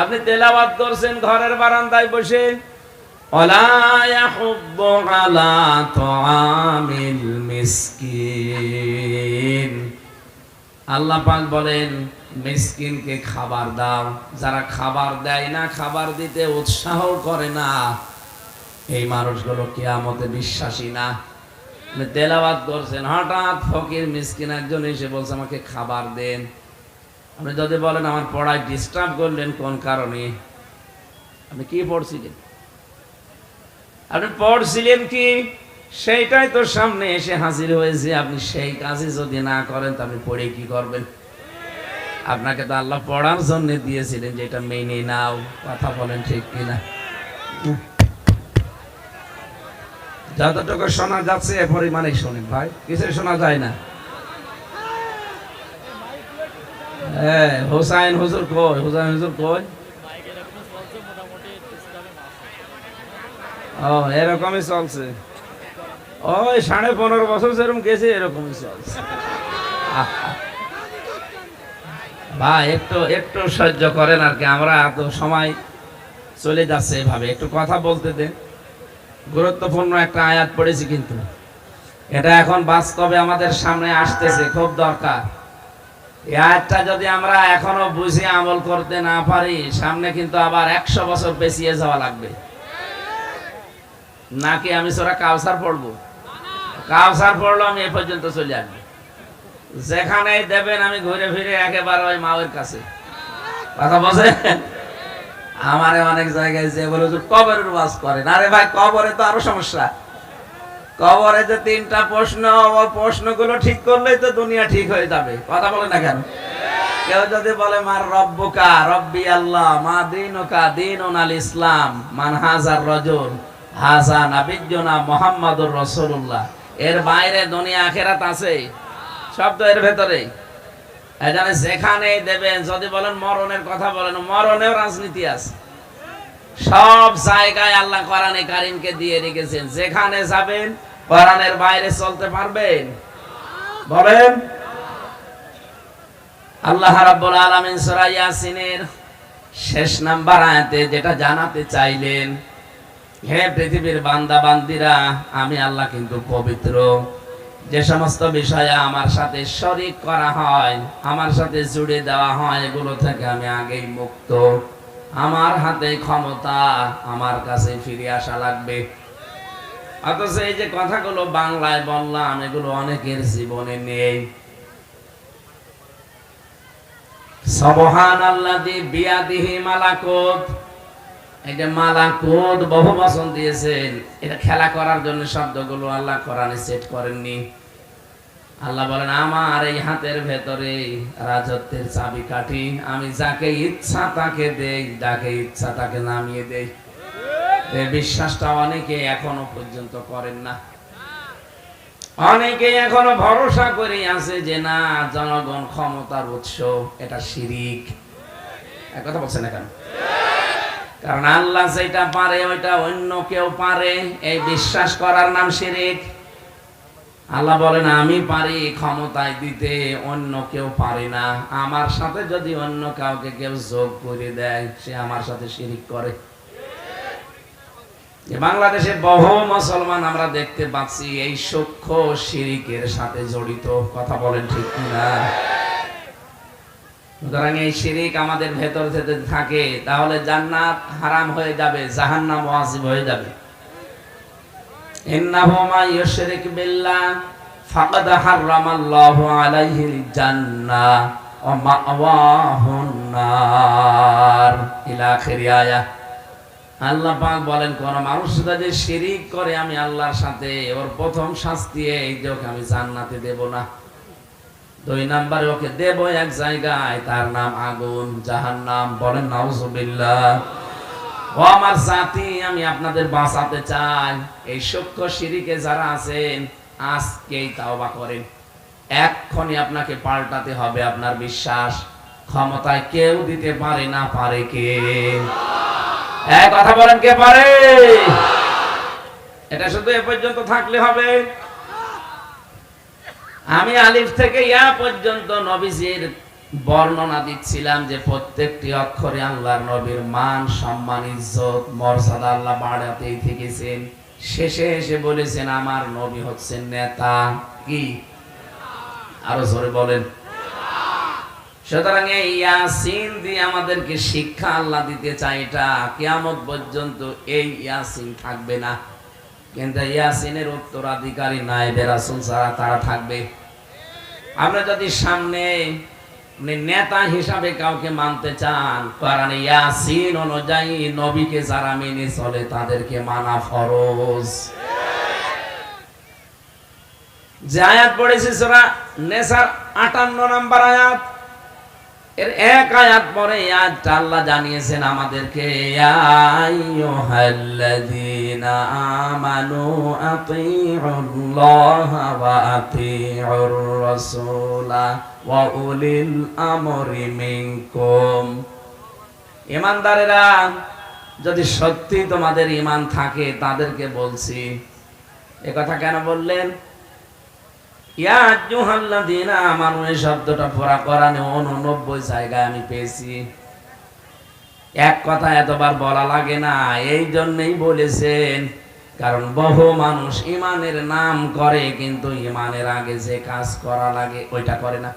আপনি তেলাওয়াত করছেন ঘরের বারান্দায় বসে, ওয়ালা ইয়াহুদ্দু আলা তুআমিল মিসকিন, আল্লাহ পাক বলেন মিসকিনকে খাবার দাও। যারা খাবার দেয় না, খাবার দিতে উৎসাহ করে না, এই মানুষগুলো কিয়ামতে বিশ্বাসী না। তেলাওয়াত করছেন, হঠাৎ ফকির মিসকিন একজন এসে বলছে আমাকে খাবার দেন। আপনি যদি বলেন আমার পড়ায় ডিস্টার্ব করলেন কোন কারণে, আপনি কি পড়ছিলেন? আপনি পড়ছিলেন কি সেইটাই তো সামনে এসে হাজির হয়েছে। আপনি সেই কাজই যদি না করেন তা আপনি পড়ে কি করবেন? আপনাকে তো আল্লাহ পড়ার জন্য দিয়েছিলেন, যে এটা মেনে নাও। কথা বলেন ঠিক কিনা? যতটুকু শোনা যাচ্ছে এ পরিমাণে শোনেন ভাই, কিছু শোনা যায় না। হ্যাঁ, হুসাইন হুজুর কই? হুসাইন হুজুর কই? ও এরকমই চলছে। ওই 15.5 বছর যেরকম গেছে এরকমই চলছে। ভাই একটু একটু সহ্য করেন আর কি, আমরা তো সময় চলে যাচ্ছে এভাবে, একটু কথা বলতে দেন। গুরুত্বপূর্ণ একটা আয়াত পড়েছি, কিন্তু এটা এখন বাস্তবে আমাদের সামনে আসতেছে, খুব দরকার। এই আয়াতটা যদি আমরা এখনো বুঝে আমল করতে না পারি, সামনে কিন্তু আবার 100 বছর পেছিয়ে যাওয়া লাগবে। নাকি আমি সূরা কাউসার পড়বো? কাউসার পড়লো আমি এ পর্যন্ত চলে আসবো। যেখানেই দেবেন আমি ঘুরে ফিরে একেবারে ওই মাওয়ের কাছে। কথা বলছেন? আমারে অনেক জায়গায় যে বলে কবরের ওয়াজ করেন। আরে ভাই, কবরে তো আরো সমস্যা। কবরে যে 3টা প্রশ্ন, ওই প্রশ্নগুলো ঠিক করলেই তো দুনিয়া ঠিক হয়ে যাবে। কথা বলে না কেন? কেউ যদি বলে মার রব্বুকা, রব্বি আল্লাহ, মা দীনুকা, দীনুন আল ইসলাম, মান হাজার রাজুল হাজা নাবিয়্যুনা মুহাম্মাদুর রাসূলুল্লাহ, এর বাইরে দুনিয়া আখিরাত আছে? সব তো এর ভেতরেই। এখানে যেখানেই দেবেন, যদি বলেন মরণের কথা বলেন, মরণেও রাজনীতি আছে। সব জায়গায় আল্লাহ কোরআনে কারীমকে দিয়ে রেখেছেন। যেখানে যাবেন কোরআনের বাইরে চলতে পারবেন? বলেন। আল্লাহ রাব্বুল আলামিন সূরা ইয়াসিনের শেষ নাম্বার আয়াতে যেটা জানাতে চাইলেন, হে পৃথিবীর বান্দা বান্দিরা, আমি আল্লাহ কিন্তু পবিত্র। যে সমস্ত বিষয়ে আমার সাথে শরীক করা হয়, আমার সাথে জুড়ে দেওয়া হয়, এগুলো থেকে আমি আগেই মুক্ত। আমার হাতে ক্ষমতা, আমার কাছে ফিরে আসা লাগবে। অথচ এই যে কথাগুলো বাংলায় বললাম, এগুলো অনেকের জীবনে নেই। সুবহানাল্লাযী বিয়াদিহি মালাকুত, এই যে মালাকুত বহু বচন দিয়েছেন, এটা খেলা করার জন্য শব্দগুলো আল্লাহ কোরআনে সেট করেননি। আল্লাহ বলেন আমার এই হাতের ভেতরে রাজত্বের চাবিকাঠি, আমি যাকে ইচ্ছা তাকে দেই, যাকে ইচ্ছা তাকে নামিয়ে দেই। এই বিশ্বাসটা অনেকে এখনো পর্যন্ত করেন না। অনেকে এখনো ভরসা করে আছে যে না, জনগণ ক্ষমতার উৎস, এটা শিরিক। এক কথা বলছেন না কেন? কারণ আল্লাহ যেটা পারে ওইটা অন্য কেউ পারে, এই বিশ্বাস করার নাম শিরিক। আল্লাহ বলেন আমি পারি ক্ষমতায় দিতে, অন্য কেউ পারে না। আমার সাথে যদি অন্য কাউকে কেউ যোগ করে দেয়, সে আমার সাথে শিরিক করে। বাংলাদেশে বহু মুসলমান আমরা দেখতে পাচ্ছি এই সূক্ষ্ম শিরিকের সাথে জড়িত। কথা বলেন ঠিক কিনা? সুতরাং এই শিরিক আমাদের ভেতর থেকে থাকে, তাহলে জান্নাত হারাম হয়ে যাবে, জাহান্নাম ওয়াজিব হয়ে যাবে। ইন্নাহু মা ইউশরিক বিল্লাহ ফাকাদ হারামাল্লাহু আলাইহিল জান্নাহ ওয়া মাওয়াহুন নার, ইলা আখির আয়াত। আল্লাহ পাক বলেন কোন মানুষ যদি শিরিক করে আমি আল্লাহর সাথে, ওর প্রথম শাস্তি এই যে ওকে আমি জান্নাতে দেব না। 2 নম্বরে ওকে দেব এক জায়গায়, তার নাম আগুন, জাহান্নাম। বলেন নাউজুবিল্লাহ। ও আমার জাতি, আমি আপনাদের বাঁচাতে চাই। এই সূক্ষ্ম শিরিকে যারা আছেন আজকেই তাওবা করেন। এক্ষুনি আপনাকে পাল্টাতে হবে আপনার বিশ্বাস। ক্ষমতায় কেউ দিতে পারে না, পারে কে? এক কথা বলেন, কে পারে? এটা শুধু এ পর্যন্ত থাকলে হবে? আমি আলিফ থেকে ইয়া পর্যন্ত নবীজির বর্ণনা দিচ্ছিলাম যে প্রত্যেকটি অক্ষরে আল্লাহর নবীর মান, সম্মান, ইজ্জত, মর্যাদা আল্লাহ বাড়াতেই থেকেছেন। শেষে এসে বলেছেন আমার নবী হচ্ছেন নেতা। কি? আরো জোরে বলেন। সুতরাং এই ইয়াসিন দিয়ে আমাদেরকে শিক্ষা আল্লাহ দিতে চায়, এটা কিয়ামত পর্যন্ত এই ইয়াসিন থাকবে না, কিন্তু ইয়াসিনের উত্তরাধিকারী নায়েবে রাসূল ছাড়া তারা থাকবে। আমরা যদি সামনে নেতা হিসাবে কাউকে মানতে চান, কোরআনে ইয়াসিন অনুযায়ী নবীকে যারা মেনে চলে তাদেরকে মানা ফরজ। যে আয়াত পড়েছি সূরা নেসার 58 নম্বর আয়াত, এর এক আয়াত পরে আয়াতটা আল্লাহ জানিয়েছেন আমাদেরকে, ইয়া আইয়ুহাল্লাযীনা আমানু আতিউল্লাহা ওয়া আতিউর রাসূলা ওয়া উলিল আমরি মিনকুম। ঈমানদারেরা, যদি সত্যি তোমাদের ঈমান থাকে তাদেরকে বলছি। এ কথা কেন বললেন? ইয়া আইয়ুহাল্লাযীনা আমানু, এই শব্দটা পুরা কোরআনে 89 জায়গায় আমি পেয়েছি। এক কথা এতবার বলা লাগে না, এই জন্যই বলেছেন কারণ বহু মানুষ ঈমানের নাম করে কিন্তু ঈমানের আগে যে কাজ করা লাগে ওইটা করে না।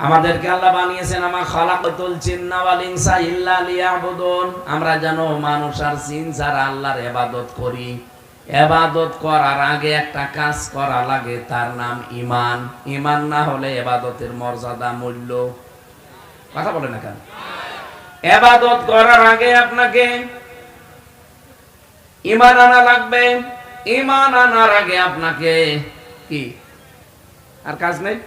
আমাদেরকে আল্লাহ বানিয়েছেন আমা খালাকাতুল জিন্না ওয়াল ইনসা ইল্লা লিয়াবুদুন, আমরা যেন মানুষ আর জিন যারা আল্লাহর ইবাদত করি। ইবাদত করার আগে একটা কাজ করা লাগে, তার নাম ঈমান। ঈমান না হলে ইবাদতের মর্যাদা, মূল্য, কথা বলে না কেন? ইবাদত করার আগে আপনাকে ঈমান আনা লাগবে। ঈমান আনার আগে আপনাকে কি আর কাজ নেই?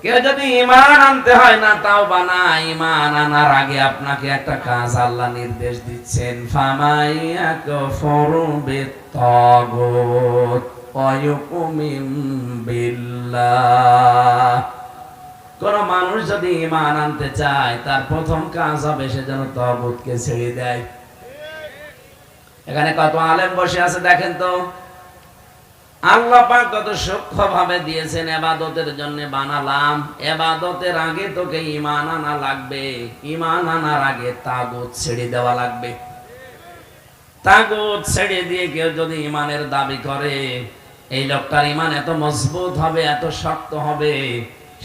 কেউ যদি ঈমান আনতে হয় না তাও বানা, ঈমান আনার আগে আপনাকে একটা কাজ আল্লাহ নির্দেশ দিচ্ছেন, ফামাইয়াকফুরু বিত্তাগুত ওয়া ইউমিন বিল্লাহ। কোন মানুষ যদি ঈমান আনতে চায় তার প্রথম কাজ হবে সে যেন তাগুতকে ছেড়ে দেয়। এখানে কত আলেম বসে আছে দেখেন তো, আল্লাহ পাক কত সূক্ষ্মভাবে দিয়েছেন, ইবাদতের জন্য বানালাম। ইবাদতের আগে তোকে ঈমান আনা লাগবে, ঈমান আনার আগে তাগুত ছেড়ে দেওয়া লাগবে। তাগুত ছেড়ে দিয়ে কেউ যদি ঈমানের দাবি করে, এই লোকটার ঈমান এত মজবুত হবে, এত শক্ত হবে।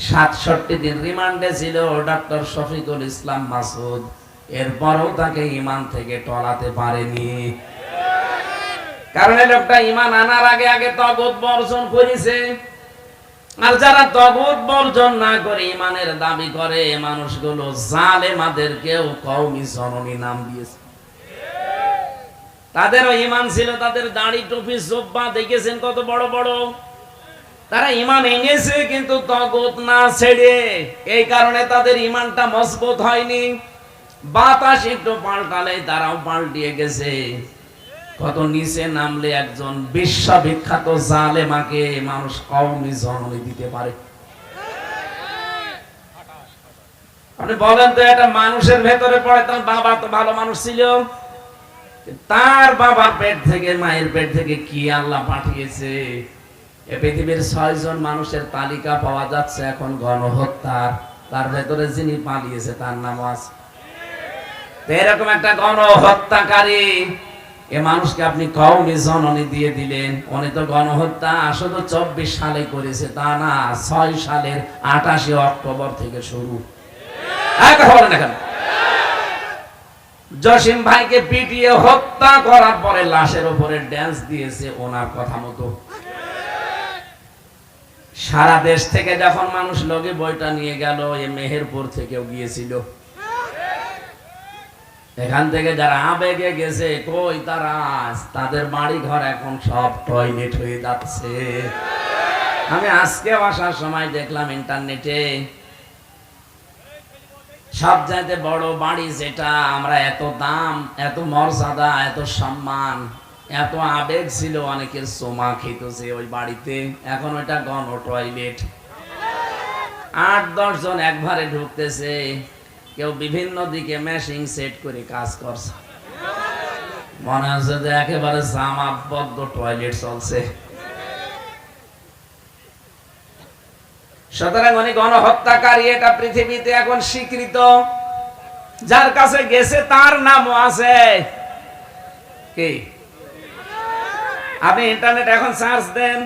৬৭ দিন রিমান্ডে ছিল ডক্টর শফিকুল ইসলাম মাসুদ, এরপরও তাকে ঈমান থেকে টলাতে পারেনি। কারণ এই লোকটা ঈমান আনার আগে আগে তাগুত বর্জন করেছে। আর যারা তাগুত বর্জন না করে ঈমানের দাবি করে, মানুষগুলো জালেমাদেরকেও কওমি জননী নাম দিয়েছে। তাদেরও ঈমান ছিল, তাদের দাড়ি, টুপি, জুব্বা দেখেছেন কত বড় বড়। তারা ঈমান এনেছে কিন্তু তাগুত না ছেড়ে, এই কারণে তাদের ঈমানটা মজবুত হয়নি। বাতাস একটু পাল্টালে তারাও পাল্টিয়ে গেছে। কত নিচে নামলে একজন বিশ্ববিখ্যাত জালেমাকে মানুষ কওমি জননী দিতে পারে। আপনি বলেন তো, এটা মানুষের ভেতরে পড়ে। তার বাবা তো ভালো মানুষ ছিল, তার বাবার পেট থেকে, মায়ের পেট থেকে কি আল্লাহ পাঠিয়েছে। এ পৃথিবীর ৬ জন মানুষের তালিকা পাওয়া যাচ্ছে এখন গণহত্যার, তার ভেতরে যিনি পালিয়েছে তার নাম আছে। এরকম একটা গণহত্যাকারী এ মানুষকে আপনি কওমি জননী দিয়ে দিলেন। উনি তো গণহত্যা শুধু ২৪ সালে করেছে তা না, ৬ সালের ২৮ অক্টোবর থেকে শুরু। জসিম ভাইকে পিটিয়ে হত্যা করার পরে লাশের উপরে ড্যান্স দিয়েছে ওনার কথা মতো। সারা দেশ থেকে যখন মানুষ লগে বইটা নিয়ে গেল, এ মেহেরপুর থেকেও গিয়েছিল। এখান থেকে যারা আবেগে গেছে, কই তারা? তাদের বাড়ি ঘর এখন সব টয়লেট হয়ে যাচ্ছে। আমি আজকে আসার সময় দেখলাম ইন্টারনেটে, সব চাইতে বড় বাড়ি যেটা, আমরা এত দাম, এত মর্যাদা, এত সম্মান, এত আবেগ ছিল, অনেকের সোমা খেতেছে ওই বাড়িতে, এখন ওইটা গণ টয়লেট। ৮-১০ জন একবারে ঢুকতেছে, কেউ বিভিন্ন দিকে মেশিন সেট করে কাজ করছে। মনে হচ্ছে যে একেবারে জামাবদ্ধ টয়লেট চলছে। সুতরাং উনি গণহত্যাকারী, এটা পৃথিবীতে এখন স্বীকৃত। যার কাছে গেছে তার নামও আছে। কি আপনি ইন্টারনেট এখন সার্চ দেন,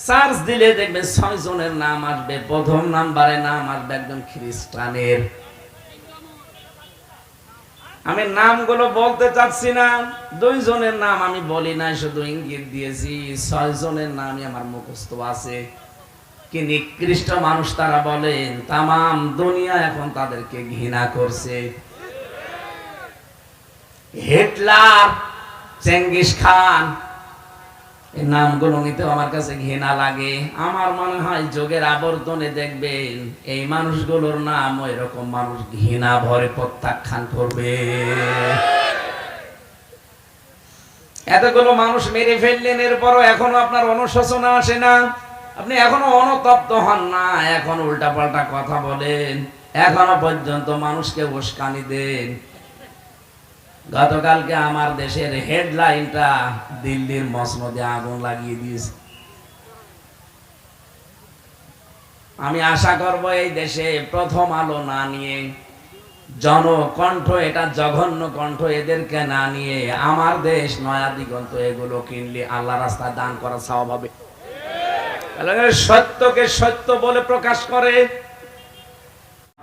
সার্চ দিলে দেখবেন 6 জনের নাম আসবে। প্রথম নাম্বারে নাম আসবে একজন খ্রিস্টানের। আমি নামগুলো বলতে চাচ্ছি না, 2 জনের নাম আমি বলি নাই, শুধু ইঙ্গিত দিয়েছি। 6 জনের নামই আমার মুখস্থ আছে। কি নিকৃষ্ট মানুষ তারা বলেন, তামাম দুনিয়া এখন তাদেরকে ঘৃণা করছে। হিটলার, চেঙ্গিস খান, এই নামগুলো নিতেও আমার কাছে ঘৃণা লাগে। আমার মনে হয় যুগের আবর্তনে দেখবেন এই মানুষগুলোর নাম এরকম মানুষ ঘৃণা ভরে প্রত্যাখ্যান করবে। এতগুলো মানুষ মেরে ফেললেন, এরপরও এখনো আপনার অনুশোচনা আসে না? আপনি এখনো অনুতপ্ত হন না? এখন উল্টাপাল্টা কথা বলেন, এখনো পর্যন্ত মানুষকে উস্কানি দেন। গতকালকে আমার দেশের হেডলাইনটা দিল্লির মসনদে আগুন লাগিয়ে দিয়েছে। আমি আশা করব এই দেশে প্রথম আলো না নিয়ে, জনকণ্ঠ, এটা জঘন্য কণ্ঠ, এদেরকে না নিয়ে আমার দেশ নয়া দিগন্ত এগুলো কিনলে আল্লাহ রাস্তা দান করা সওয়াব হবে। সত্যকে সত্য বলে প্রকাশ করে,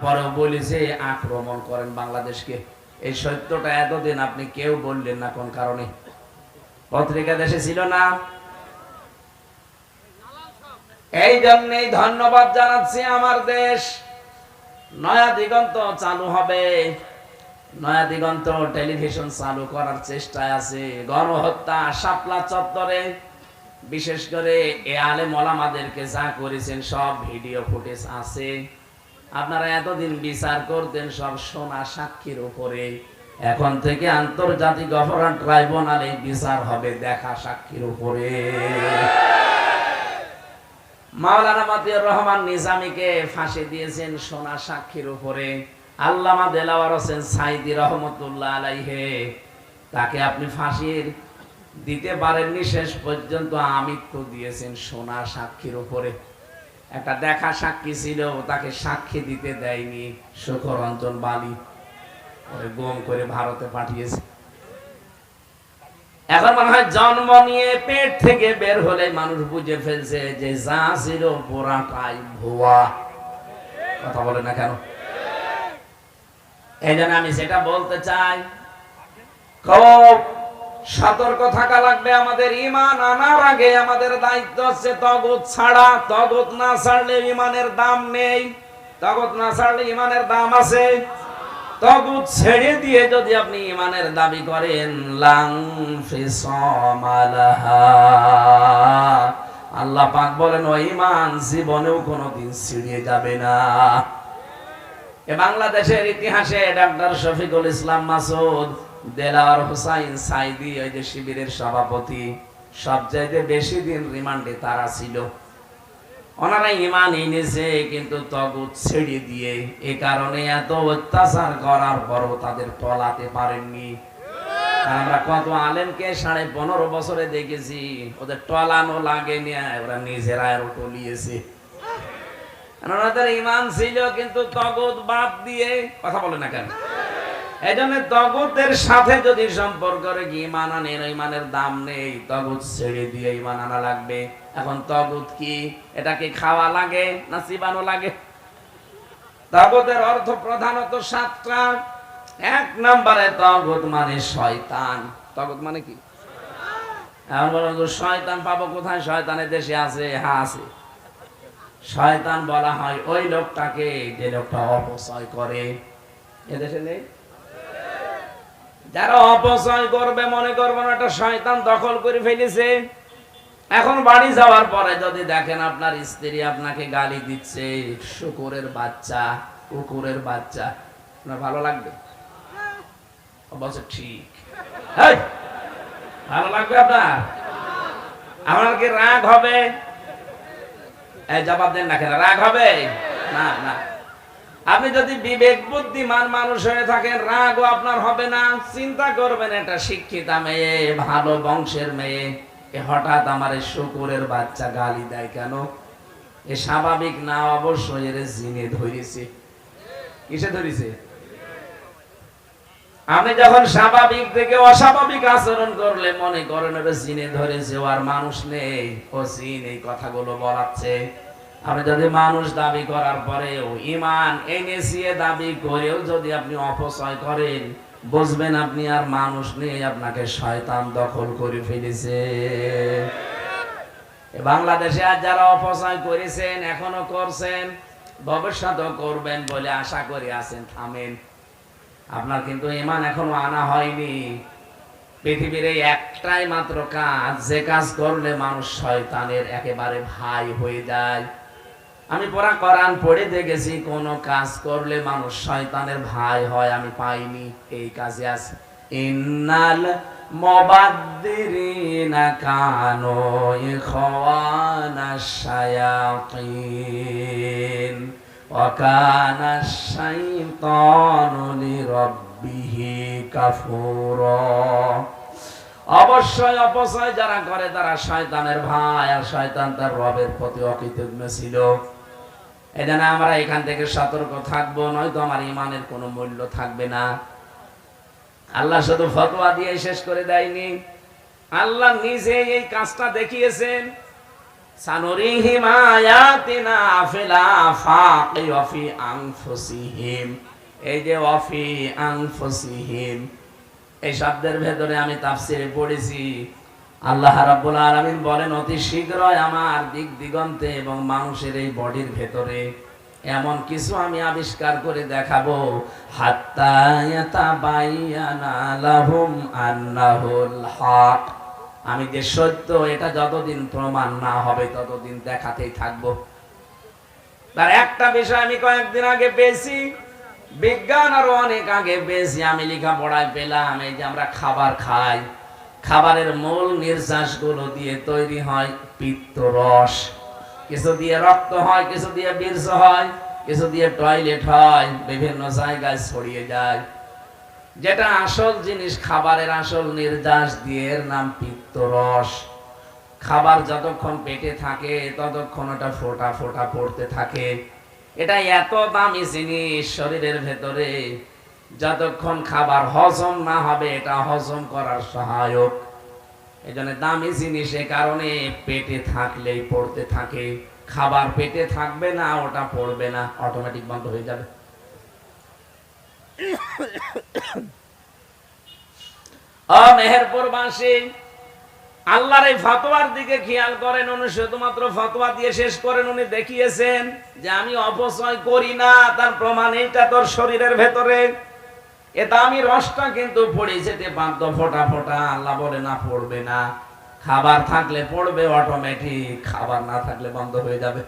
পরে বলেছে আক্রমণ করেন বাংলাদেশকে। এই সত্যটা এতদিন আপনি কেউ বললেন না, কোন কারণে? পত্রিকা দেশে ছিল না। এই জন্যই ধন্যবাদ জানাচ্ছি আমার দেশ। নয়া দিগন্ত চালু হবে, নয়া দিগন্ত টেলিভিশন চালু করার চেষ্টায় আছে। গণহত্যা শাপলা চত্বরে বিশেষ করে এ আলেম ওলামাদেরকে যা করেছেন সব ভিডিও ফুটেজ আছে। আপনারা এতদিন বিচার করতেন সব সোনা সাক্ষীর উপরে, এখন থেকে আন্তর্জাতিক অপরাধ ট্রাইব্যুনালে বিচার হবে দেখা সাক্ষীর উপরে। মাওলানা মতিউর রহমান নিজামীকে ফাঁসি দিয়েছেন সোনা সাক্ষীর উপরে। আল্লামা দেলাওয়ার হোসেন সাইদি রহমতুল্লাহ আলাইহে, তাকে আপনি ফাঁসির দিতে পারেননি, শেষ পর্যন্ত আমৃত্যু দিয়েছেন সোনা সাক্ষীর উপরে। একটা দেখা সাক্ষী ছিল, তাকে সাক্ষী দিতে দেয়নি, সুখরঞ্জন বালি, ওরে গুম করে ভারতে পাঠিয়েছে। এখন মনে হয় জন্ম নিয়ে পেট থেকে বের হলে মানুষ বুঝে ফেলছে যে যা ছিল পুরাটাই ভুয়া। কথা বলে না কেন? এই জন্য আমি সেটা বলতে চাই, খুব সতর্ক থাকা লাগবে। আমাদের ঈমান আনার আগে আমাদের দায়িত্ব হচ্ছে তাগুত ছাড়া। তাগুত না ছাড়লে ঈমানের দাম নেই, তাগুত না ছাড়লে ঈমানের দাম আছে। তাগুত ছেড়ে দিয়ে যদি আপনি ঈমানের দাবি করেন, লাং ফিসামালাহা, আল্লাহ পাক বলেন ওই ঈমান জীবনেও কোনোদিন ছিড়িয়ে যাবে না। এ বাংলাদেশের ইতিহাসে ডক্টর শফিকুল ইসলাম মাসুদ, দেলাওয়ার হোসাইন সাইদি, ওই যে শিবিরের সভাপতি, সবচাইতে বেশি দিন রিমান্ডে তারা ছিল। ওনারা ঈমান এনেছে কিন্তু তাগুত ছেড়ে দিয়ে। এই কারণে এত অত্যাচার করার পরও তাদের টলাতে পারেননি। আমরা কত আলেমকে 15.5 বছরে দেখেছি, ওদের টলানো লাগেনি, ওরা নিজেরা আরো টলিয়েছে। ওনাদের ঈমান ছিল কিন্তু তাগুত বাদ দিয়ে। কথা বলে না কেন? এই জন্য তাগুতের সাথে যদি সম্পর্ক রেখে ঈমান আনেন, ঈমানের দাম নেই। তাগুত ছেড়ে দিয়ে ঈমান আনা লাগবে। এখন তাগুত কি? এটাকে খাওয়া লাগে না চিবানো লাগে? তাগুতের অর্থ প্রধানত 7টা। 1 নম্বরে তাগুত মানে শয়তান। তাগুত মানে কি? এখন বলেন শয়তান পাবো কোথায়? শয়তানের দেশে আছে? হ্যাঁ আছে। শয়তান বলা হয় ওই লোকটাকে যে লোকটা অপচয় করে। এদেশে নেই? যারা অপচয় করবে মনে করবেন একটা শয়তান দখল করে ফেলেছে। এখন বাড়ি যাওয়ার পরে যদি দেখেন আপনার স্ত্রী আপনাকে গালি দিচ্ছে, শুকুরের বাচ্চা, কুকুরের বাচ্চা, আপনার ভালো লাগবে? অবশ্য ঠিক, ভালো লাগবে আপনার? আপনার কি রাগ হবে? জবাব দেন না কেন? রাগ হবে না? না। আপনি যদি বিবেক বুদ্ধিমান মানুষ হয়ে থাকেন, রাগও আপনার হবে না। চিন্তা করবেন একটা শিক্ষিতা মেয়ে, ভালো বংশের মেয়ে, হঠাৎ আমার শুকুরের বাচ্চা গালি দেয় কেন? এ স্বাভাবিক না, অবশ্যই এর জিনে ধরেছে। কিসে ধরেছে? আপনি যখন স্বাভাবিক থেকে অস্বাভাবিক আচরণ করলে মনে করেন ওটা জিনে ধরেছে, ও আর মানুষ নেই, ও জিন এই কথাগুলো বলাচ্ছে। আপনি যদি মানুষ দাবি করার পরেও ঈমান এনেছি দাবি করেও যদি আপনি অপচয় করেন, বুঝবেন আপনি আর মানুষ নেই, আপনাকে শয়তান দখল করে ফেলেছে। বাংলাদেশে আজ যারা অপচয় করেছেন, এখনো করছেন, ভবিষ্যতেও করবেন বলে আশা করে আছেন, থামেন। আপনার কিন্তু ঈমান এখনো আনা হয়নি। পৃথিবীর এই একটাই মাত্র কাজ, যে কাজ করলে মানুষ শয়তানের একেবারে ভাই হয়ে যায়। আমি পুরা কোরআন পড়ে দেখেছি, কোন কাজ করলে মানুষ শয়তানের ভাই হয় আমি পাইনি। এই কাজে আছে ইন্নাল মুবাদ্দিরিনা কানু ইখওয়ানাশ শায়াতিন ওয়া কানাশ শাইতানু লিরাব্বিহি কাফুরা। অবশ্যই অপচয় যারা করে তারা শয়তানের ভাই, আর শয়তান তার রবের প্রতি অকৃতজ্ঞ ছিল। এজন্য আমরা এখান থেকে সতর্ক থাকবো, নয়তো আমার ঈমানের কোনো মূল্য থাকবে না। আল্লাহ শুধু ফতোয়া দিয়ে শেষ করে দেয়নি, আল্লাহ নিজে এই কাজটা দেখিয়েছেন। সানুরিহিম আয়াতিনা ফিল আফাকি ওয়া ফি আনফুসিহিম। এই যে ওয়া ফি আনফুসিহিম, এই শব্দের ভেতরে আমি তাফসীরে পড়েছি, আল্লাহ রাব্বুল আলামিন বলেন অতি শীঘ্রই আমার দিক দিগন্তে এবং মানুষের এই বডির ভেতরে এমন কিছু আমি আবিষ্কার করে দেখাবো, হাত্তা ইয়াতাবায়ানা লাহুম আন্নাহুল হক। আমি যে সত্য এটা যতদিন প্রমাণ না হবে ততদিন দেখাতেই থাকবো। তার একটা বিষয় আমি কয়েকদিন আগে পেয়েছি, বিজ্ঞান আরো অনেক আগে পেয়েছি, আমি লেখাপড়ায় পেলাম। এই যে আমরা খাবার খাই, খাবারের মূল নির্যাস গুলো দিয়ে তৈরি হয় পিত্তরস, কিছু দিয়ে রক্ত হয়, কিছু দিয়ে বীর্য হয়, কিছু দিয়ে টয়লেট হয়, বিভিন্ন জায়গায় ছড়িয়ে যায়। যেটা আসল জিনিস, খাবারের আসল নির্যাস দিয়ে, এর নাম পিত্তরস। খাবার যতক্ষণ পেটে থাকে ততক্ষণ ওটা ফোঁটা ফোঁটা পড়তে থাকে। এটা এত দামি জিনিস শরীরের ভেতরে, যতক্ষণ খাবার হজম না হবে এটা হজম করার সহায়ক। এই জন্য দামি জিনিস, এ কারণে পেটে থাকলেই পড়তে থাকে। খাবার পেটে থাকবে না, ওটা পড়বে না, অটোমেটিক বন্ধ হয়ে যাবে। ও মেহেরপুরবাসী, আল্লাহর এই ফতোয়ার দিকে খেয়াল করেন। উনি শুধুমাত্র ফতোয়া দিয়ে শেষ করেন, উনি দেখিয়েছেন যে আমি অপচয় করি না, তার প্রমাণ এইটা তোর শরীরের ভেতরে এটা আমি রসটা কিন্তু পড়ে যেতে বাধ্য, ফোঁটা ফোঁটা। আল্লাহ বলে না, পড়বে না। খাবার থাকলে পড়বে অটোমেটিক, খাবার না থাকলে বন্ধ হয়ে যাবে।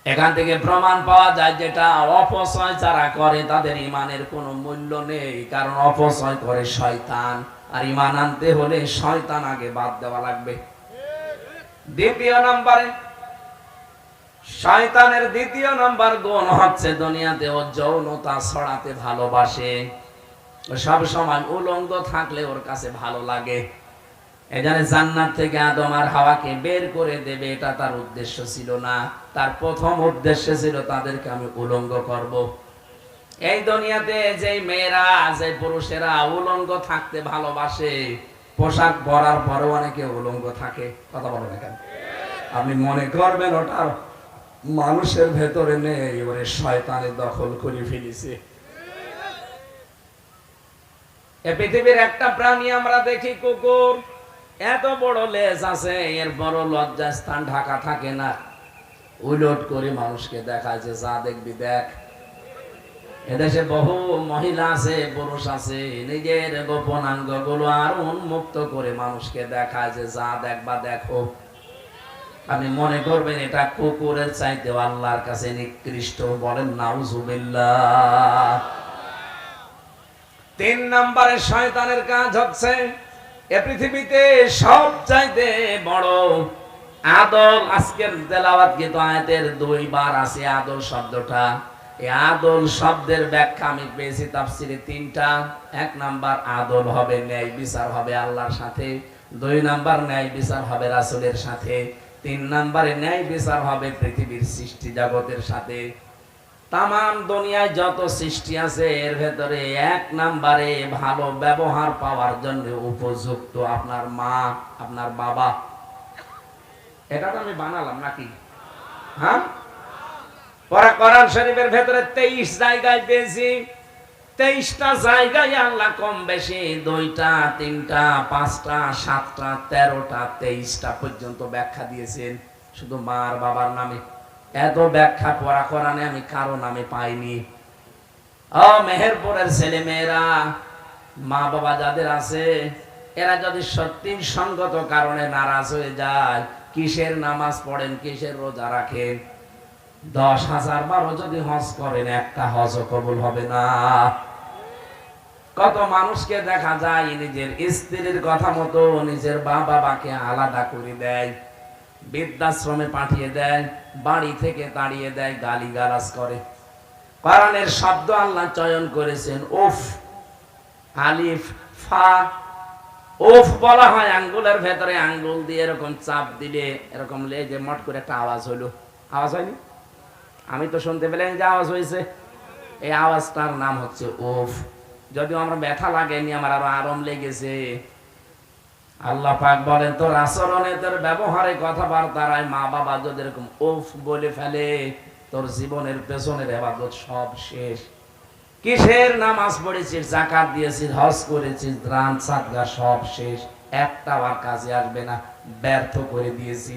এখান থেকে প্রমাণ পাওয়া যায় যেটা অপচয় যারা করে তাদের ঈমানের কোনো মূল্য নেই, কারণ অপচয় করে শয়তান, আর ঈমান আনতে হলে শয়তান আগে বাদ দেওয়া লাগবে। দ্বিতীয় নম্বরে, শয়তানের দ্বিতীয় নাম্বার গুণ হচ্ছে দুনিয়াতে ও যৌনতা ছড়াতে ভালোবাসে। সব সময় উলঙ্গ থাকলে ওর কাছে ভালো লাগে। এজন্য জান্নাত থেকে আদম আর হাওয়াকে বের করে দেবে, এটা তার উদ্দেশ্য ছিল না। তার প্রথম উদ্দেশ্য ছিল তাদেরকে আমি উলঙ্গ করব। এই দুনিয়াতে যে মেয়েরা, যে পুরুষেরা উলঙ্গ থাকতে ভালোবাসে, পোশাক পরার পরেও অনেকে উলঙ্গ থাকে, কথা বলে না কেন? আপনি মনে করবেন ওটা মানুষের ভেতরে নেই, ওরে শয়তানে দখল করে ফেলেছে। এই পৃথিবীর একটা প্রাণী আমরা দেখি, কুকুর, এত বড় লেজ আছে, এর বড় লজ্জাস্থান ঢাকা থাকে না, উলট করে মানুষকে দেখায় যে যা দেখবি দেখ। এদেশে বহু মহিলা আছে, পুরুষ আছে, নিজের গোপনাঙ্গ গুলো আর উন্মুক্ত করে মানুষকে দেখায় যে যা দেখবা দেখো। আপনি মনে করবেন এটা কুকুরের চাইতে আল্লাহর কাছে নিকৃষ্ট, বলেন নাউজুবিল্লাহ। 3 নম্বরে শয়তানের কাজ হচ্ছে এ পৃথিবীতে সব চাইতে বড় আদল। আজকের তেলাওয়াত কিন্তু আয়াতের 2 বার আছে আদল শব্দটা। এই আদল শব্দের ব্যাখ্যা আমি পেয়েছি তাফসীরে 3টা। 1 নাম্বার আদল হবে ন্যায় বিচার হবে আল্লাহর সাথে। 2 নাম্বার ন্যায় বিচার হবে রাসূলের সাথে, 3 নাম্বারে ন্যায় বিচার হবে পৃথিবীর সৃষ্টি জগতের সাথে। তামাম দুনিয়ায় যত সৃষ্টি আছে এর ভেতরে 1 নাম্বারে ভালো ব্যবহার পাওয়ার জন্য উপযুক্ত আপনার মা, আপনার বাবা। এটা তো আমি বানালাম নাকি? হ্যাঁ, কোরআন শরীফের ভেতরে 23 জায়গায় পেয়েছি। 23টা জায়গায় আল্লাহ কম বেশি 2টা 3টা 5টা 7টা 13টা 23টা পর্যন্ত ব্যাখ্যা দিয়েছেন শুধু মা আর বাবার নামে। এত ব্যাখ্যা কোরআনে আমি কারো নামে পাইনি। ও মেহেরপুরের ছেলে মেয়েরা, মা বাবা যাদের আছে এরা যদি সত্যি সঙ্গত কারণে নারাজ হয়ে যায়, কিসের নামাজ পড়েন, কিসের রোজা রাখেন, 10,000 বারও যদি হজ করেন একটা হজ কবুল হবে না। কত মানুষকে দেখা যায় নিজের স্ত্রীর কথা মতো নিজের বাবাকে আলাদা করে দেয়, বৃদ্ধাশ্রমে পাঠিয়ে দেয়, বাড়ি থেকে তাড়িয়ে দেয়, গালিগালাজ করে। কোরআনের শব্দ আল্লাহ চয়ন করেছেন উফ, আলিফ ফা। উফ বলা হয় আঙ্গুলের ভেতরে আঙ্গুল দিয়ে এরকম চাপ দিলে এরকম লেগে মট করে একটা আওয়াজ হলো। আওয়াজ হয়নি? আমি তো শুনতে পেলাম যে আওয়াজ হয়েছে। এই আওয়াজটার নাম হচ্ছে উফ। যদিও আমরা ব্যথা লাগেনি, আমার আরো আরাম লেগেছে। আল্লাহ পাক বলেন তোর আচরণে, তোর ব্যবহারে, কথাবার্তায় মা বাবা যদি এরকম উফ বলে ফেলে, তোর জীবনের পেছনের ইবাদত সব শেষ। কিসের নামাজ পড়েছিস, যাকাত দিয়েছিস, হজ করেছিস, দান সাদকা সব শেষ, একটাও আর কাজে আসবে না, ব্যর্থ করে দিয়েছি।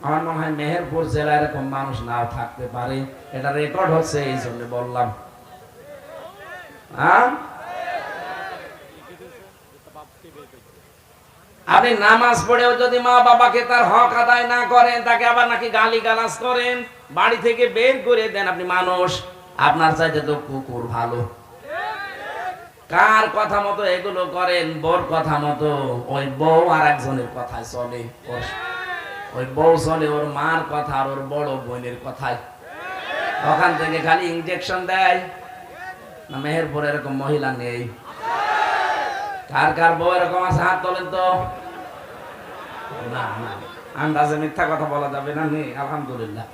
আমার মনে হয় মেহেরপুর জেলায় এরকম মানুষ নাও থাকতে পারে, এটা রেকর্ড হচ্ছে এই জন্য বললাম। আপনি নামাজ পড়েও যদি মা বাবাকে তার হক আদায় না করেন, তাকে আবার নাকি গালিগালাজ করেন, বাড়ি থেকে বের করে দেন, আপনি মানুষ? আপনার চাইতে তো কুকুর ভালো। কার কথা মতো এগুলো করেন? বোর কথা মতো। ওই বউ আর একজনের কথায় চলে, ওই বউ চলে ওর মার কথা আর ওর বড় বোনের কথায়। ওখান থেকে খালি ইনজেকশন দেয়। না মেহেরপুর এরকম মহিলা নেই? কার কার বউ এরকম আছে হাত তোলেন তো। না না, আন্দাজে মিথ্যা কথা বলা যাবে না। নেই, আলহামদুলিল্লাহ।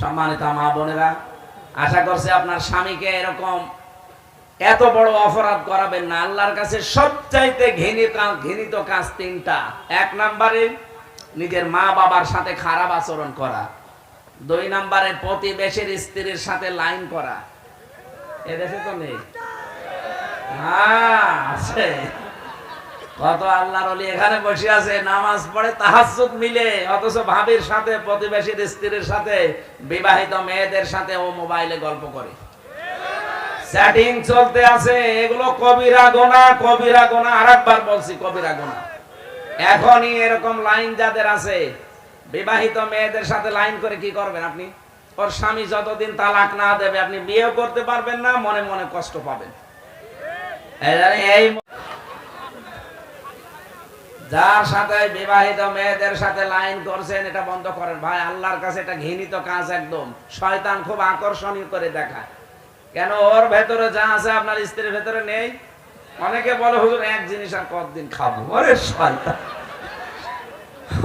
সম্মানিত মা বোনেরা, আশা করছি আপনার স্বামীকে এরকম এত বড় অপরাধ করাবেন না। আল্লাহর কাছে সবচাইতে ঘৃণিত কাজ 3টা। 1 নম্বরে নিজের মা বাবার সাথে খারাপ আচরণ করা, 2 নম্বরে প্রতিবেশীর স্ত্রীর সাথে লাইন করা। এদেশে তো নেই। হ্যাঁ আছে। কত আল্লাহর ওলি এখানে বসে আছে, নামাজ পড়ে, তাহাজ্জুদ মিলে, অথচ ভাবির সাথে, প্রতিবেশীর স্ত্রীর সাথে, বিবাহিত মেয়েদের সাথে ও মোবাইলে গল্প করে, চ্যাটিং চলতে আছে। এগুলো কবিরা গুনাহ, কবিরা গুনাহ। আরেকবার বলছি, কবিরা গুনাহ। এখনই এরকম লাইন যাদের আছে, বিবাহিত মেয়েদের সাথে লাইন করে কি করবেন আপনি? ওর স্বামী যতদিন তালাক না দেবে আপনি বিয়েও করতে পারবেন না, মনে মনে কষ্ট পাবেন। এই যার সাথে বিবাহিত মেয়েদের সাথে লাইন করছেন, এটা বন্ধ করেন ভাই। আল্লাহর কাছে এটা ঘৃণিত কাজ একদম। শয়তান খুব আকর্ষণীয় করে দেখায়। কেন? ওর ভেতরে যা আছে আপনার স্ত্রীর ভেতরে নেই। অনেকে বলে হুজুর এক জিনিস আর কতদিন খাবো। ওরে শয়তান,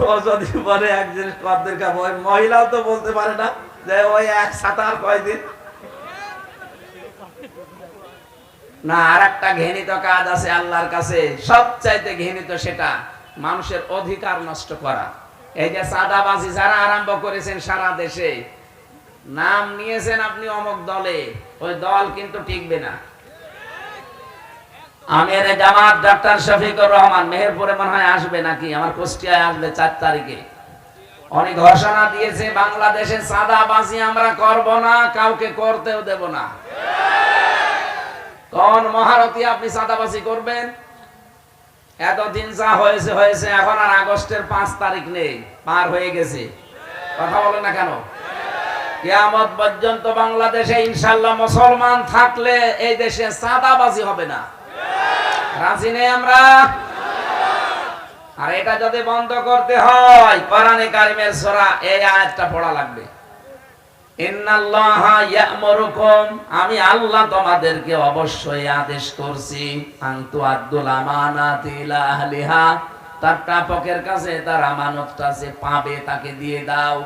ও যদি বলে এক জিনিস কতদিন খাবো, ওই মহিলাও তো বলতে পারে না যে ওই এক সাথে আর কয়দিন। না, আর একটা ঘৃণিত কাজ আছে আল্লাহর কাছে, সবচাইতে ঘৃণিত, সেটা মানুষের অধিকার নষ্ট করা। এই যে চাঁদাবাজি যারা আরম্ভ করেছেন সারা দেশে, নাম নিয়েছেন আপনি অমুক দলে, ওই দল কিন্তু টিকবে না। আমির জামাত ডক্টর শফিকুর রহমান মেহেরপুরে মনে হয় আসবে নাকি, আমার কুষ্টিয়ায় আসবে 4 তারিখে। অনেক ঘোষণা দিয়েছে বাংলাদেশে চাঁদাবাজি আমরা করব না, কাউকে করতেও দেব না। কোন মহারথী আপনি চাঁদাবাজি করবেন? এতদিন যা হয়েছে হয়েছে, এখন আর আগস্টের 5 তারিখ নেই, পার হয়ে গেছে। কথা বলেন না কেন? কিয়ামত পর্যন্ত বাংলাদেশে ইনশাআল্লাহ মুসলমান থাকলে এই দেশে চাঁদাবাজি হবে না। রাজি নেই আমরা। আর এটা যদি বন্ধ করতে হয়, কোরআনে কারিমের সূরা এই আয়াতটা পড়া লাগবে। ইন্নাল্লাহা ইয়া'মুরুকুম, আমি আল্লাহ তোমাদেরকে অবশ্যই আদেশ করছি, আনতু আদ্দুল আমানাতি ইলা আহলিহা, তার প্রাপকের কাছে তার আমানতটা যে পাবে তাকে দিয়ে দাও।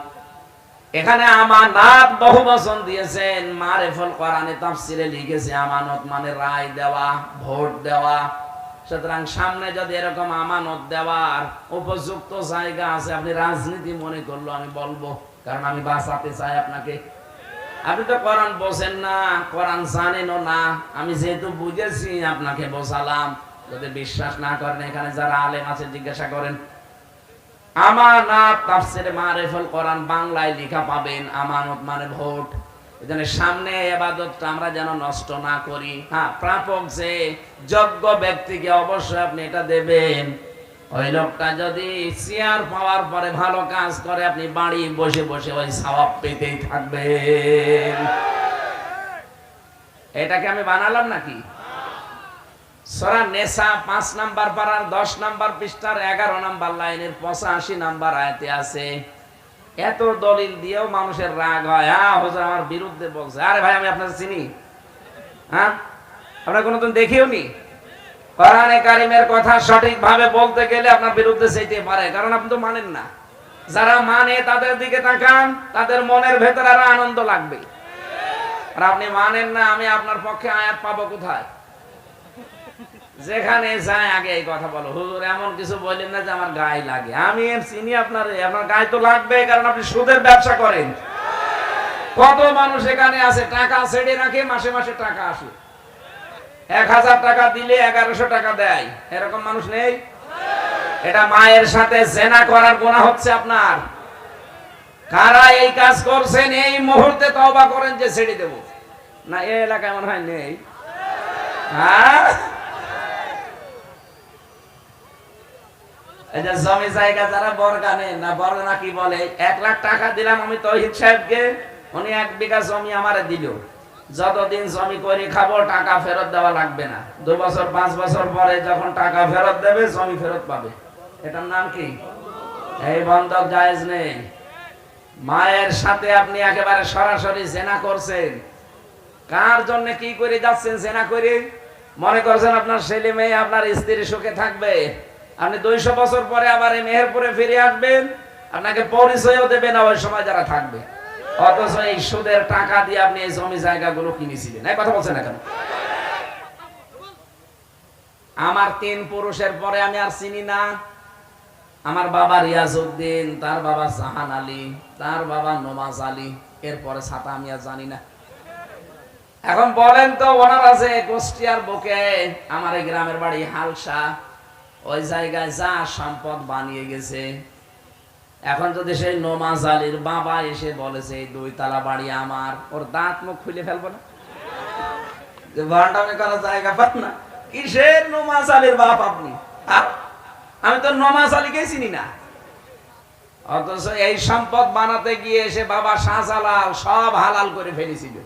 এখানে আমানত বহু বচন দিয়েছেন। মারিফুল কোরআনে তাফসিরে লিখেছে আমানত মানে রায় দেওয়া, ভোট দেওয়া। সুতরাং সামনে যদি এরকম আমানত দেওয়ার উপযুক্ত জায়গা আছে, আপনি রাজনীতি মনে করলো আমি বলবো, কারণ আমি বাঁচাতে চাই আপনাকে। আপনি তো কোরআন বোঝেন না, কোরআন জানেনও না, আমি যেহেতু বুঝেছি আপনাকে বোঝালাম। যদি বিশ্বাস না করেন এখানে যারা আলেম আছে জিজ্ঞাসা করেন। আমানত তাফসিরে মারিফুল কোরআন বাংলায় লেখা পাবেন, আমানত মানে ভোট। এজন্য সামনে ইবাদতটা আমরা যেন নষ্ট না করি। হ্যাঁ, প্রাপক যে যোগ্য ব্যক্তিকে অবশ্যই আপনি এটা দেবেন। ওই লোকটা যদি চেয়ার পাওয়ার পরে ভালো কাজ করে, আপনি বাড়ি বসে বসে ওই সওয়াব পেতেই থাকবেন। এটাকে আমি বানালাম নাকি? সূরা নিসা 5 নাম্বার পারার 10 নাম্বার পৃষ্ঠার 11 নাম্বার লাইনের 85 নাম্বার আয়াতে আছে। এত দলিল দিয়েও মানুষের রাগ হয়। হ্যাঁ হুজুর আমার বিরুদ্ধে বলছে। আরে ভাই আমি আপনাকে চিনি? হ্যাঁ, আপনারা কোনোদিন দেখিও নি? কোরআনে কারিমের কথা সঠিকভাবে বলতে গেলে আপনার বিরুদ্ধে চাইতে পারে, কারণ আপনি তো মানেন না। যারা মানে তাদের দিকে তাকান, তাদের মনের ভেতরে আরো আনন্দ লাগবে। আর আপনি মানেন না, আমি আপনার পক্ষে আয়াত পাবো কোথায়? যেখানে যায় আগে এই কথা বলো, হুজুর এমন কিছু বলেন না যে আমার গায়ে লাগে। আমি চিনি আপনার গায়ে তো লাগবে, কারণ আপনি সুদের ব্যবসা করেন। কত মানুষ এখানে আছে টাকা ছেড়ে রাখে, মাসে মাসে টাকা আসে, 1000 টাকা দিলে 1100 টাকা দেয়। এরকম মানুষ নেই? এটা মায়ের সাথে জেনা করার গুনাহ হচ্ছে আপনার। কারা এই কাজ করছেন এই মুহূর্তে তওবা করেন যে ছেড়ে দেব না। এই এলাকায় মনে হয় নেই। হ্যাঁ, এই যে জমি জায়গা যারা বর্গানে না বর্গা কি বলে, 1 লাখ টাকা দিলাম আমি তৌহিদ সাহেবকে, উনি 1 বিঘা জমি আমারে দিল। যতদিন জমি করে খাবো টাকা ফেরত দেওয়া লাগবে না। 2 বছর 5 বছর পরে যখন টাকা ফেরত দেবে জমি ফেরত পাবে। এটার নাম কি? এই বন্ধক জায়েজ নেই। মায়ের সাথে আপনি একেবারে সরাসরি জেনা করছেন। কার জন্য কি করে যাচ্ছেন জেনা করে? মনে করছেন আপনার ছেলে মেয়ে আপনার স্ত্রী সুখে থাকবে, আপনি 200 বছর পরে আবার এই মেহেরপুরে ফিরে আসবেন, আপনাকে পরিচয়ও দেবে না ওই সময় যারা থাকবে। অথচ এই সুদের টাকা দিয়ে আপনি এই জমি জায়গাগুলো কিনেছিলেন। এই কথা বলছেন না কেন? আমার 3 পুরুষের পরে আমি আর চিনি না। আমার বাবা রিয়াজউদ্দিন, তার বাবা জাহান আলী, তার বাবা নমাজ আলী, এরপরে ছাতা আমি আর জানি না। এখন বলেন তো, ওনার আছে কুষ্টিয়ার বুকে, আমার এই গ্রামের বাড়ি হালসা, ওই জায়গায় যা সম্পদ বানিয়ে গেছে। এখন যদি সেই নমাজ আলীর বাবা এসে বলেছে 2 তলা বাড়ি আমার, ওর দাঁত মুখ খুলে ফেলবো না? যে ভান্ডামে করার জায়গা পান না। কিসের নমাজ আলীর বাপ আপনি? আমি তো নমাজ আলীকে চিনি না। অথচ এই সম্পদ বানাতে গিয়ে এসে বাবা শাহজালাল সব হালাল করে ফেলেছিল।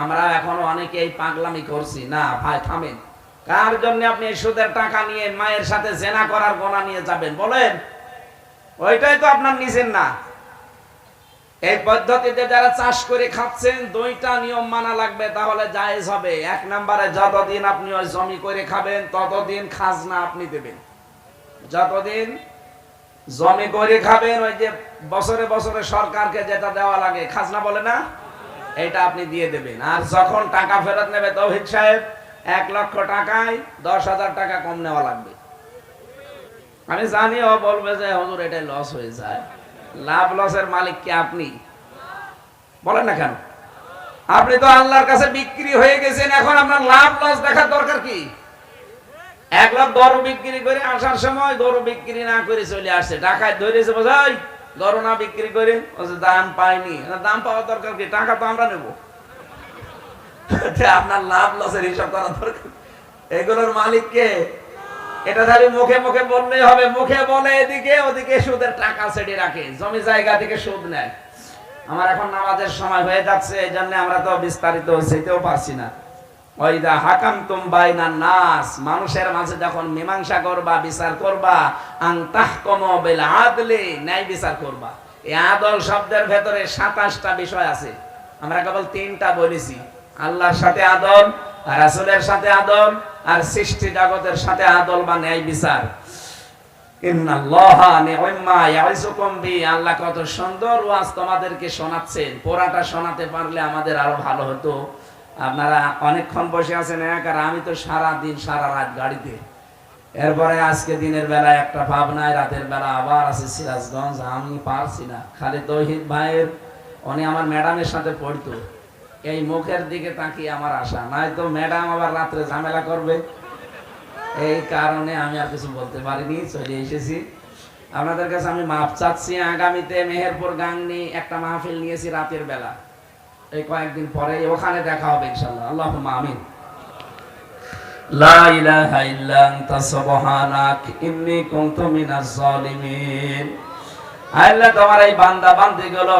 আমরা এখনো অনেকে এই পাগলামি করছি না। ভাই থামেন। কার জন্য আপনি এই সুদের টাকা নিয়ে মায়ের সাথে জেনা করার গোনা নিয়ে যাবেন বলেন? ওইটাই তো আপনার নিজের না। এই পদ্ধতিতে যারা চাষ করে খাচ্ছেন 2টা নিয়ম মানা লাগবে, তাহলে জায়েজ হবে। 1 নম্বরে যতদিন আপনি ওই জমি করে খাবেন ততদিন খাজনা আপনি দেবেন। যতদিন জমি করে খাবেন, ওই যে বছরে বছরে সরকারকে যেটা দেওয়া লাগে খাজনা বলে না, এটা আপনি দিয়ে দেবেন। আর যখন টাকা ফেরত নেবে তৌহিদ সাহেব, 1 লক্ষ টাকায় 10,000 টাকা কম নেওয়া লাগবে। আমি জানি ও বলবে যে হুজুর এটা লস হয়ে যায়। লাভ লসের মালিক কি আপনি? বলেন না কেন? আপনি তো আল্লাহর কাছে বিক্রি হয়ে গেছেন, এখন আপনার লাভ লস দেখার দরকার কি? 1 লাখ গরু বিক্রি করে আসার সময় গরু বিক্রি না করে চলে আসছে, ডাকাত ধরেছে, বোঝাই গরু না বিক্রি করে দাম পাইনি। দাম পাওয়ার দরকার কি? টাকা তো আমরা নেব। আপনার লাভ লসের হিসাব করা দরকার। এগুলোর মালিক কে? এটা খালি মুখে মুখে বললেই হবে। মুখে বলে এদিকে ওদিকে সুদের টাকা ছেড়ে রাখে, জমি জায়গা থেকে সুদ নেয়। আমার এখন নামাজের সময় হয়ে যাচ্ছে, এই জন্য আমরা তো বিস্তারিত যেতেও পারছি না। ওয়াইদা হাকামতুম বাইনান নাস, মানুষের মাঝে যখন মীমাংসা করবা, বিচার করবা, আন তাহকুমু বিল আদলি, ন্যায় বিচার করবা। এই আদল শব্দের ভেতরে 27টা বিষয় আছে, আমরা কেবল 3টা বলেছি। আল্লাহর সাথে আদল, রাসূলের সাথে আদল, আর সৃষ্টি জগতের সাথে আদল বা ন্যায় বিচার। ইন্নাল্লাহা নি'মা ইয়াইযুকুম বি, আল্লাহ কত সুন্দর ওয়াজ তোমাদেরকে শোনাচ্ছেন। পুরাটা শোনাতে পারলে আমাদের আরো ভালো হতো। আপনারা অনেকক্ষণ বসে আছেন আর আমি তো সারা দিন সারা রাত গাড়িতে। এরপরে আজকে দিনের বেলা একটা পাবনায়, রাতের বেলা আবার আছে সিরাজগঞ্জ। আমি পারছি না। খালি তৌহিদ ভাইয়ের, উনি আমার ম্যাডামের সাথে পড়তো, এই মুখের দিকে তাকিয়ে আমার আশা, নয়তো ম্যাডাম আবার রাত্রে ঝামেলা করবে। এই কারণে আমি আর কিছু বলতে পারিনি, চলে এসেছি। আপনাদের কাছে আমি মাপ চাচ্ছি। আগামীতে মেহেরপুর গাংনি একটা মাহফিল নিয়েছি রাতের বেলা, এই কয়েকদিন পরে ওখানে দেখা হবে ইনশাআল্লাহ। আল্লাহুম্মা আমিন। লা ইলাহা ইল্লা আনতা সুবহানাক ইন্নী কুনতু মিনাজ জালিমিন। আল্লাহ, তোমার এই বান্দা বান্দিগুলো